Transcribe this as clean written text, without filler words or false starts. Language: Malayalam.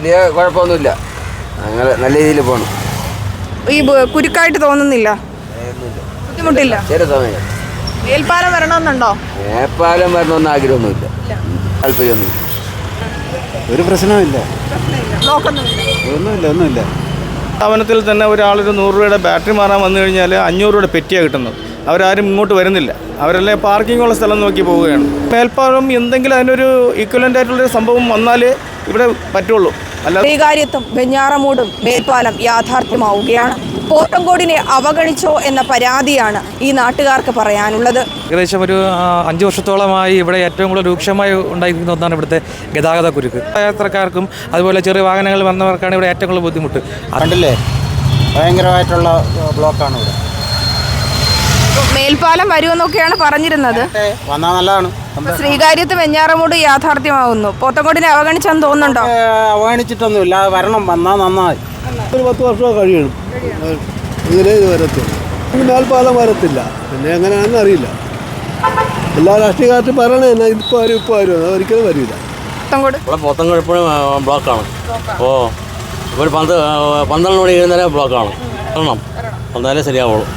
വലിയ കുഴപ്പമൊന്നുമില്ല, അങ്ങനെ നല്ല രീതിയിൽ പോകണം. ഈ കുരുക്കായിട്ട് തോന്നുന്നില്ല, ബുദ്ധിമുട്ടില്ല. ചില സമയം മേൽപ്പാലം വരണമെന്നുണ്ടോ? മേൽപ്പാലം വരണമെന്ന് ആഗ്രഹമൊന്നുമില്ല, താല്പര്യമൊന്നുമില്ല. ഒരു പ്രശ്നമില്ല, ഒന്നുമില്ല. സ്ഥാപനത്തിൽ തന്നെ ഒരാളൊരു 100 രൂപയുടെ ബാറ്ററി മാറാൻ വന്നു കഴിഞ്ഞാൽ 500 രൂപയുടെ പെറ്റിയാണ് കിട്ടുന്നത്. അവരാരും ഇങ്ങോട്ട് വരുന്നില്ല, അവരെല്ലാം പാർക്കിങ്ങുള്ള സ്ഥലം നോക്കി പോവുകയാണ്. മേൽപ്പാലം എന്തെങ്കിലും അതിനൊരു ഈക്വലൻ്റ് ആയിട്ടുള്ളൊരു സംഭവം വന്നാലേ ഇവിടെ പറ്റുള്ളൂ. ശ്രീകാര്യത്തും വെഞ്ഞാറമൂടും മേൽപ്പാലം യാഥാർത്ഥ്യമാവുകയാണ്. പോത്തങ്കോടിനെ അവഗണിച്ചോ എന്ന പരാതിയാണ് ഈ നാട്ടുകാർക്ക് പറയാനുള്ളത്. ഏകദേശം ഒരു 5 വർഷത്തോളമായി ഇവിടെ ഏറ്റവും കൂടുതൽ രൂക്ഷമായി ഉണ്ടായിരിക്കുന്ന ഒന്നാണ് ഇവിടുത്തെ ഗതാഗത കുരുക്ക്. യാത്രക്കാർക്കും അതുപോലെ ചെറിയ വാഹനങ്ങൾ വന്നവർക്കാണ് ഇവിടെ ഏറ്റവും കൂടുതൽ ബുദ്ധിമുട്ട്. കണ്ടില്ലേ, ഭയങ്കരമായിട്ടുള്ള ബ്ലോക്കാണ് ഇവിടെ. മേൽപ്പാലം വരുമെന്നൊക്കെയാണ് പറഞ്ഞിരുന്നത്. വന്നാൽ നല്ലതാണ്. ശ്രീകാര്യത്ത് വെഞ്ഞാറമൂട് യാഥാർത്ഥ്യമാവുന്നു. പോത്തങ്കോടിനെ അവഗണിച്ചെന്ന് തോന്നുന്നുണ്ടോ? അവഗണിച്ചിട്ടൊന്നുമില്ല, വരണം, വന്നാൽ നന്നായി. ഒരു 10 വർഷം കഴിയണം ഇങ്ങനെ ഇത് വരത്തില്ല. മേൽപ്പാലം വരത്തില്ല, പിന്നെ എങ്ങനെയാണെന്ന് അറിയില്ല. എല്ലാ രാഷ്ട്രീയക്കാരും പറയണേ ഇപ്പോൾ വരും ഒരിക്കലും വരില്ല. പോത്തങ്കോട് എപ്പോഴും ബ്ലോക്കാണ്. ഒരു 12 മണി കഴിയുന്നേരം ബ്ലോക്കാണ്. വരണം, വന്നാലേ ശരിയാവുള്ളൂ.